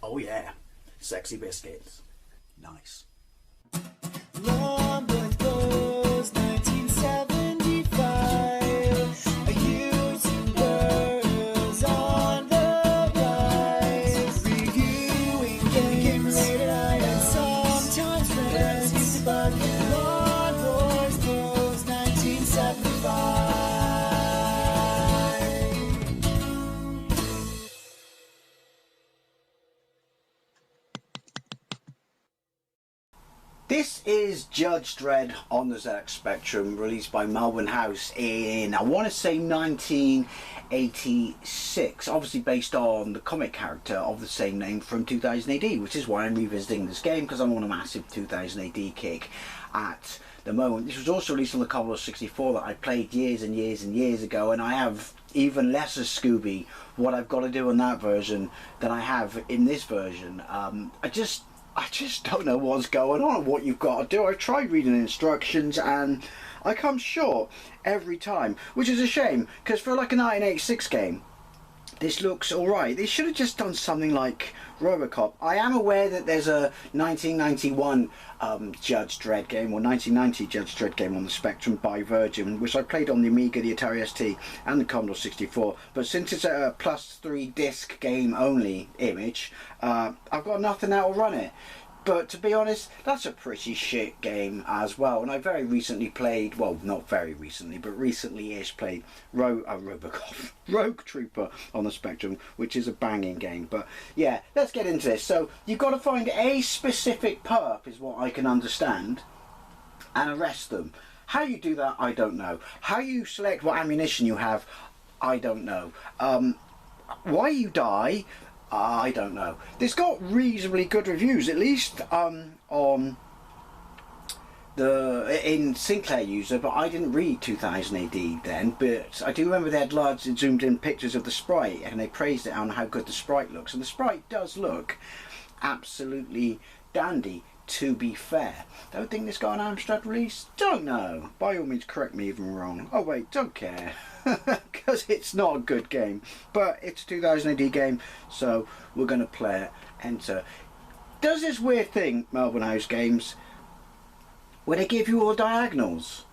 Oh yeah, sexy biscuits. Nice. Long Boys Blues, 1975. A YouTuber on the rise. Reviewing games, rated I and sometimes friends. But Long Boys Blues, 1975. This is Judge Dredd on the ZX Spectrum, released by Melbourne House in, I want to say, 1986. Obviously based on the comic character of the same name from 2000 AD, which is why I'm revisiting this game, because I'm on a massive 2000 AD kick at the moment. This was also released on the Commodore 64 that I played years and years and years ago, and I have even less of Scooby what I've got to do in that version than I have in this version. I just don't know what's going on and what you've got to do. I've tried reading instructions and I come short every time, which is a shame, because for like a 1986 game, this looks alright. They should have just done something like Robocop. I am aware that there's a 1991 Judge Dredd game, or 1990 Judge Dredd game on the Spectrum by Virgin, which I played on the Amiga, the Atari ST and the Commodore 64, but since it's a +3 disc game only image, I've got nothing that will run it. But to be honest, that's a pretty shit game as well. And I very recently played, well, not very recently, but recently-ish played Robocop, Rogue Trooper on the Spectrum, which is a banging game. But yeah, let's get into this. So you've got to find a specific perp, is what I can understand, and arrest them. How you do that, I don't know. How you select what ammunition you have, I don't know. Why you die, I don't know. This got reasonably good reviews, at least on in Sinclair User, but I didn't read 2000 AD then. But I do remember they had large zoomed in pictures of the sprite, and they praised it on how good the sprite looks, and the sprite does look absolutely dandy, to be fair. Don't think this got an Amstrad release? Don't know. By all means, correct me if I'm wrong. Oh wait, don't care. Because it's not a good game. But it's a 2000 AD game, so we're going to play it. Enter. Does this weird thing, Melbourne House Games, where they give you all diagonals.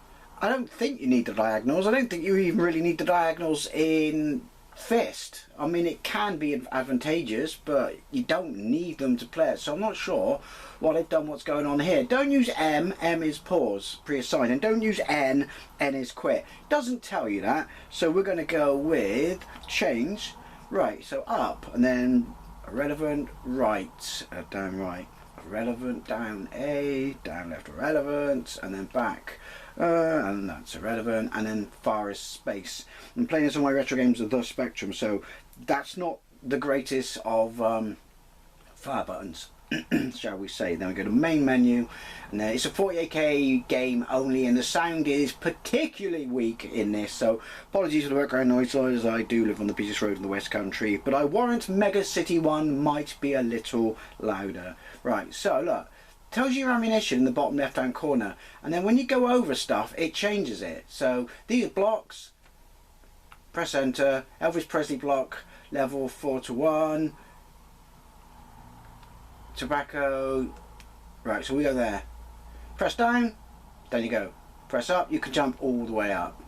I don't think you need the diagonals. I don't think you even really need the diagonals in Fist. I mean, it can be advantageous, but you don't need them to play it. So I'm not sure what they've done, what's going on here. Don't use M. M is pause, pre-assigned. And don't use N. N is quit. Doesn't tell you that. So we're going to go with change. Right, so up. And then irrelevant, right. Down right. Irrelevant, down A. Down left, irrelevant. And then back. And that's irrelevant, and then far is space. I'm playing this on my retro games of the Spectrum, so that's not the greatest of fire buttons, shall we say. Then we go to main menu, and it's a 48K game only, and the sound is particularly weak in this, so apologies for the background noise, as I do live on the busiest road in the West Country, but I warrant Mega City 1 might be a little louder. Right, so look. Tells you your ammunition in the bottom left hand corner, and then when you go over stuff it changes it. So these blocks, press enter, Elvis Presley block, level 4 to 1, tobacco, right, so we go there, press down, then you go, press up, you can jump all the way up.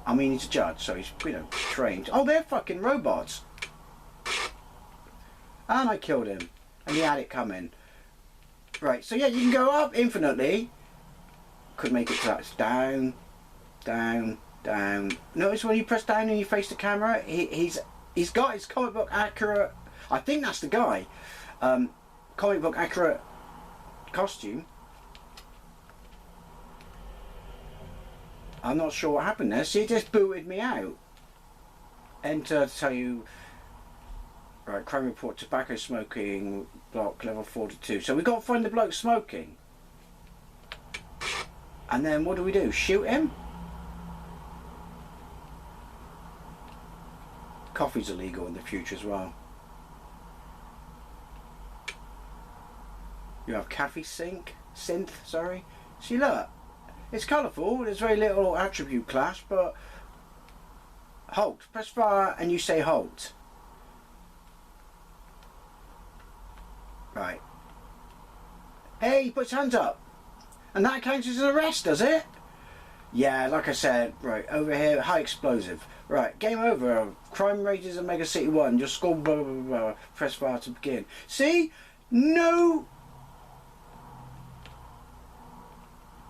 I mean, he's a judge, so he's, you know, trained. Oh, they're fucking robots, and I killed him, and he had it coming. Right, so yeah, you can go up infinitely. Could make it to that. Down, down, down. Notice when you press down and you face the camera, he's got his comic book accurate. I think that's the guy. Comic book accurate costume. I'm not sure what happened there. See, it just booted me out. Enter to tell you. Right, crime report, tobacco smoking, block level 42. So we've got to find the bloke smoking. And then what do? Shoot him? Coffee's illegal in the future as well. You have cafe synth, sorry. See, look, it's colourful, there's very little attribute class, but halt, press fire and you say halt. Right. Hey, he puts hands up. And that counts as an arrest, does it? Yeah, like I said, right, over here, high explosive. Right, game over. Crime rages in Mega City 1. Your score, blah, blah, blah, blah. Press fire to begin. See? No...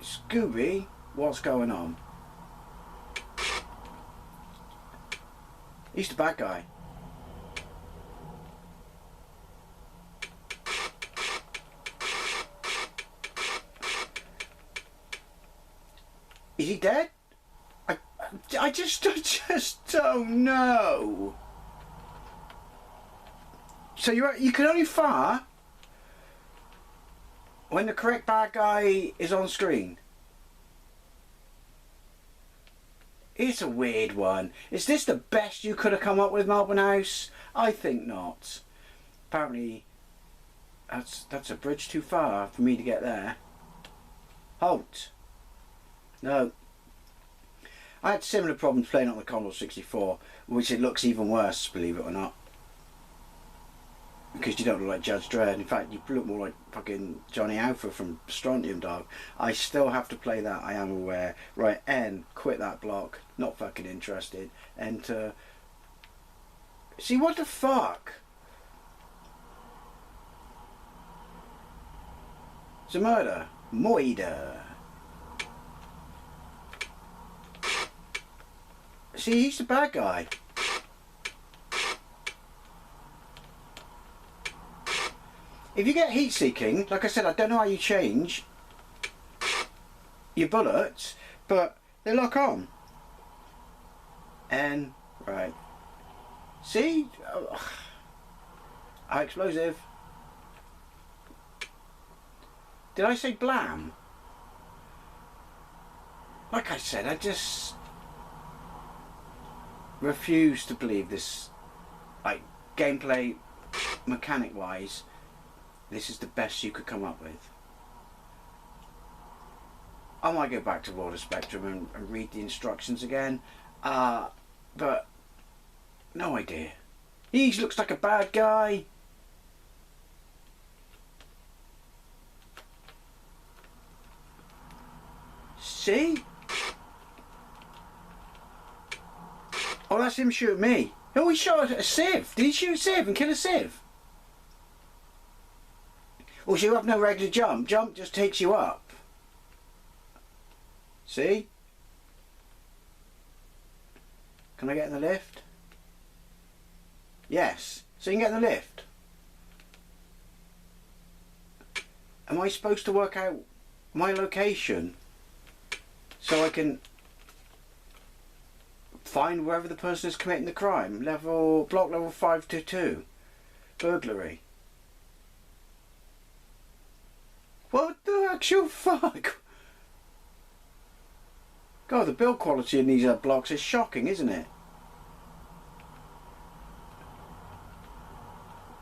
Scooby, what's going on? He's the bad guy. Is he dead? I just don't know. So you can only fire when the correct bad guy is on screen. It's a weird one. Is this the best you could have come up with, Melbourne House? I think not. Apparently, that's a bridge too far for me to get there. Halt. No. I had similar problems playing on the Commodore 64, which it looks even worse, believe it or not. Because you don't look like Judge Dredd. In fact, you look more like fucking Johnny Alpha from Strontium Dog. I still have to play that, I am aware. Right, N, quit that block. Not fucking interested. Enter. See, what the fuck? It's a murder. Moida. See, he's the bad guy. If you get heat seeking, like I said, I don't know how you change your bullets, but they lock on. And, right. See? High explosive. Did I say blam? Like I said, I just refuse to believe this, like, gameplay mechanic wise. This is the best you could come up with. I might go back to World of Spectrum and read the instructions again. But no idea. He looks like a bad guy. See? Oh, that's him shooting me. Oh, he shot a sieve. Did he shoot a sieve and kill a sieve? Or so you have no regular jump. Jump just takes you up. See? Can I get in the lift? Yes. So you can get in the lift. Am I supposed to work out my location so I can find wherever the person is committing the crime? Block level 522. Burglary. What the actual fuck? God, the build quality in these blocks is shocking, isn't it?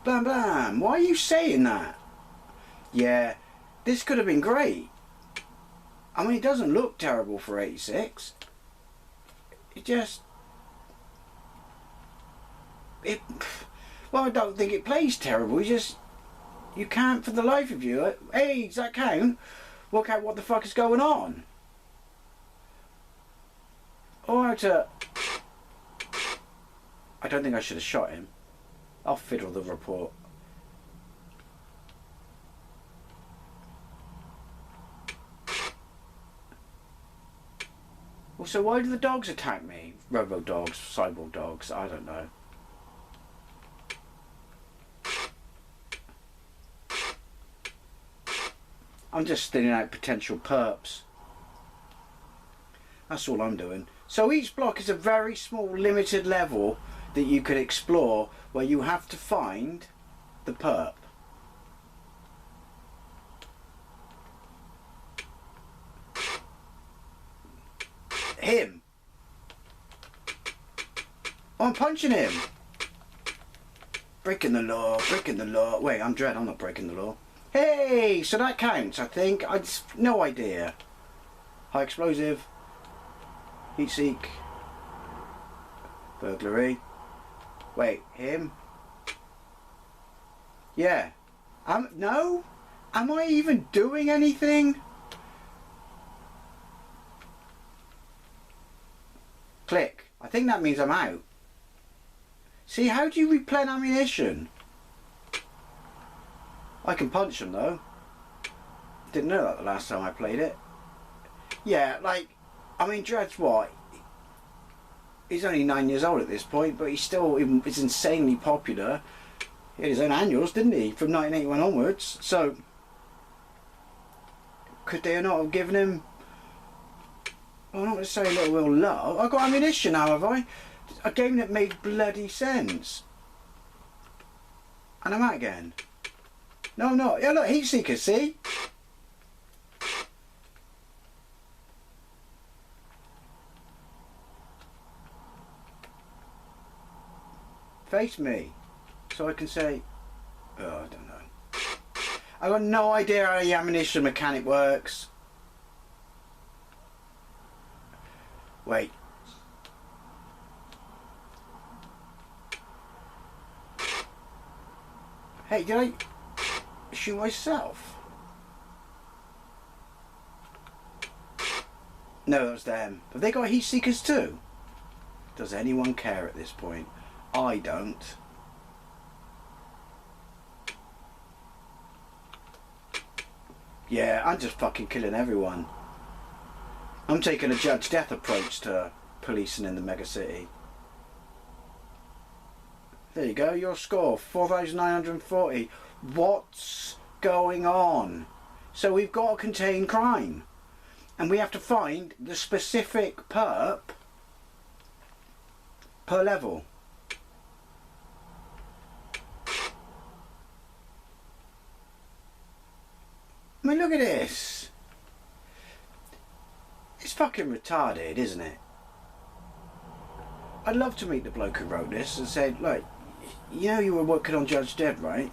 Blam blam, why are you saying that? Yeah, this could have been great. I mean, it doesn't look terrible for 86. It just... Well, I don't think it plays terrible, you can't for the life of you, hey, does that count? Work out what the fuck is going on. Or how to... I don't think I should have shot him. I'll fiddle the report. Well, so why do the dogs attack me? Robo dogs, cyborg dogs, I don't know. I'm just thinning out potential perps. That's all I'm doing. So each block is a very small limited level that you could explore where you have to find the perp. Him. Oh, I'm punching him. Breaking the law, breaking the law. Wait, I'm Dredd, I'm not breaking the law. Hey, so that counts, I think. I just, no idea. High explosive. Heat seek. Burglary. Wait, him? Yeah. No? Am I even doing anything? Click. I think that means I'm out. See, how do you replenish ammunition? I can punch them though. Didn't know that the last time I played it. Yeah, like, I mean, Dredd's what? He's only 9 years old at this point, but he's still is insanely popular. He had his own annuals, didn't he, from 1981 onwards? So, could they not have given him, well, not necessarily a little love? I've got ammunition now, have I? A game that made bloody sense. And I'm out again. No, I'm not. Yeah, look, heat seekers, see? Face me, so I can say, oh, I don't know. I've got no idea how the ammunition mechanic works. Wait. Hey, did I shoot myself? No, that was them. Have they got heat seekers too? Does anyone care at this point? I don't. Yeah, I'm just fucking killing everyone. I'm taking a Judge Dredd approach to policing in the mega city. There you go, your score, 4,940. What's going on? So we've got to contain crime. And we have to find the specific perp per level. I mean, look at this. It's fucking retarded, isn't it? I'd love to meet the bloke who wrote this and say, look, you know you were working on Judge Dredd, right?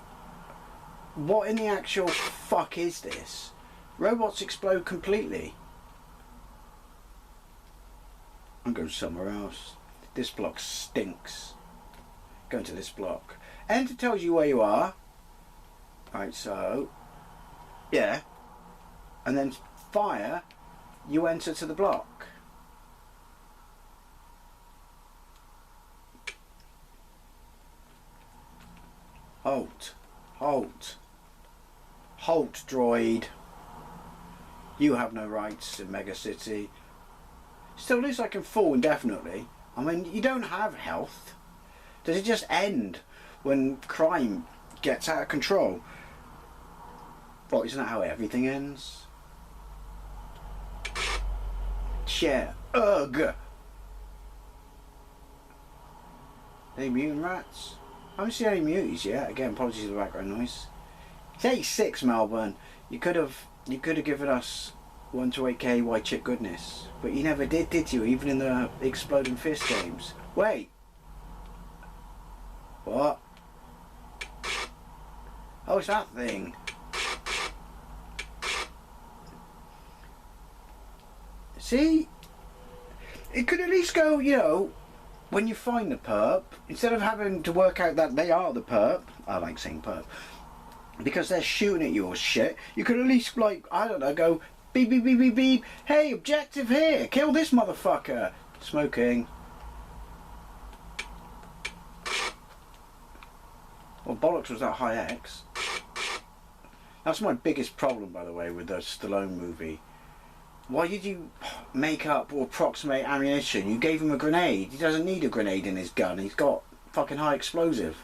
What in the actual fuck is this? Robots explode completely. I'm going somewhere else. This block stinks. Going to this block. Enter tells you where you are. Right, so... yeah. And then fire, you enter to the block. Halt. Halt. Halt, droid. You have no rights in Mega City. Still, at least I can fall indefinitely. I mean, you don't have health. Does it just end when crime gets out of control? Well, isn't that how everything ends? Chair. Ugh. Any mutant rats? I haven't seen any muties yet. Again, apologies for the background noise. It's 86, Melbourne. You could have given us 1 to 8K white chick goodness, but you never did you? Even in the Exploding Fist games. Wait. What? Oh, it's that thing. See? It could at least go, you know, when you find the perp, instead of having to work out that they are the perp, I like saying perp, because they're shooting at you or shit, you could at least, like, I don't know, go beep beep beep beep beep, hey, objective here, kill this motherfucker. Smoking. Well, bollocks was that high X. That's my biggest problem, by the way, with the Stallone movie. Why did you make up or approximate ammunition? You gave him a grenade. He doesn't need a grenade in his gun. He's got fucking high explosive.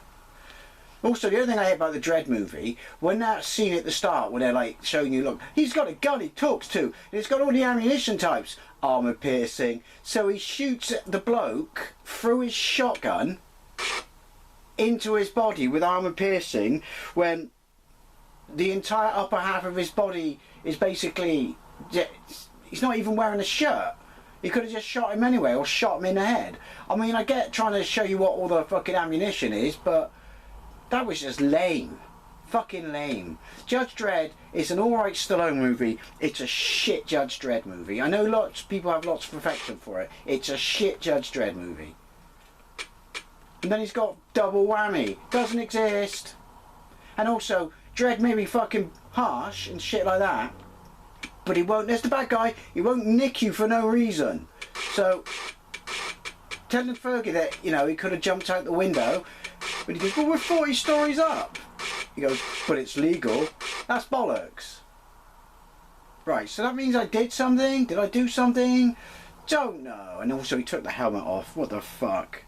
Also, the other thing I hate about the Dredd movie, when that scene at the start where they're like showing you, look, he's got a gun he talks to, and it's got all the ammunition types. Armour piercing. So he shoots the bloke through his shotgun into his body with armour piercing when the entire upper half of his body is basically... he's not even wearing a shirt. He could have just shot him anyway, or shot him in the head. I mean, I get trying to show you what all the fucking ammunition is, but that was just lame. Fucking lame. Judge Dredd is an alright Stallone movie. It's a shit Judge Dredd movie. I know lots of people have lots of affection for it. It's a shit Judge Dredd movie. And then he's got double whammy. Doesn't exist. And also, Dredd may be fucking harsh and shit like that, but he won't, there's the bad guy, he won't nick you for no reason. So, telling Fergie that, you know, he could have jumped out the window, but he goes, well, we're 40 stories up. He goes, but it's legal. That's bollocks. Right, so that means I did something? Did I do something? Don't know. And also he took the helmet off. What the fuck?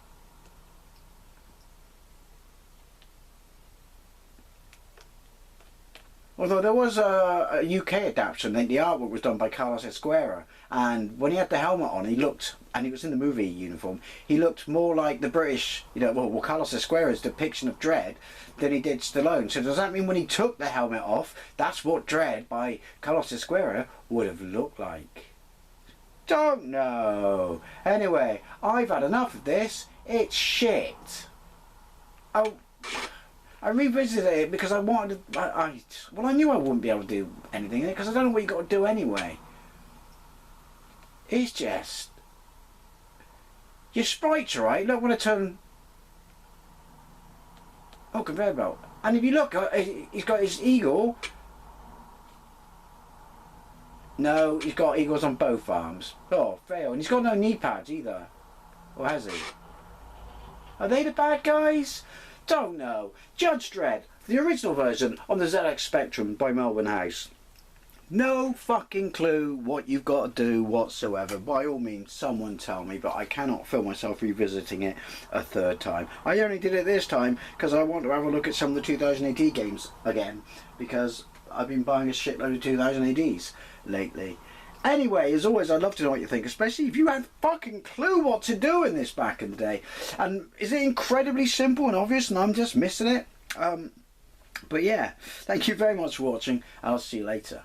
Although there was a UK adaptation, and the artwork was done by Carlos Esquerra, and when he had the helmet on, he looked, and he was in the movie uniform, he looked more like the British, you know, well Carlos Esquerra's depiction of Dredd than he did Stallone. So does that mean when he took the helmet off, that's what Dredd by Carlos Esquerra would have looked like? Don't know. Anyway, I've had enough of this. It's shit. Oh. I revisited it because I wanted to, well, I knew I wouldn't be able to do anything in it because I don't know what you got to do anyway. It's just, your sprite's right. Look when I turn, oh, conveyor belt. And if you look, he's got his eagle. No, he's got eagles on both arms. Oh, fail. And he's got no knee pads either. Or has he? Are they the bad guys? Don't know. Judge Dredd, the original version on the ZX Spectrum by Melbourne House. No fucking clue what you've got to do whatsoever. By all means, someone tell me, but I cannot feel myself revisiting it a third time. I only did it this time because I want to have a look at some of the 2000 AD games again, because I've been buying a shitload of 2000 ADs lately. Anyway, as always, I'd love to know what you think, especially if you had fucking clue what to do in this back in the day. And is it incredibly simple and obvious and I'm just missing it? But yeah, thank you very much for watching. I'll see you later.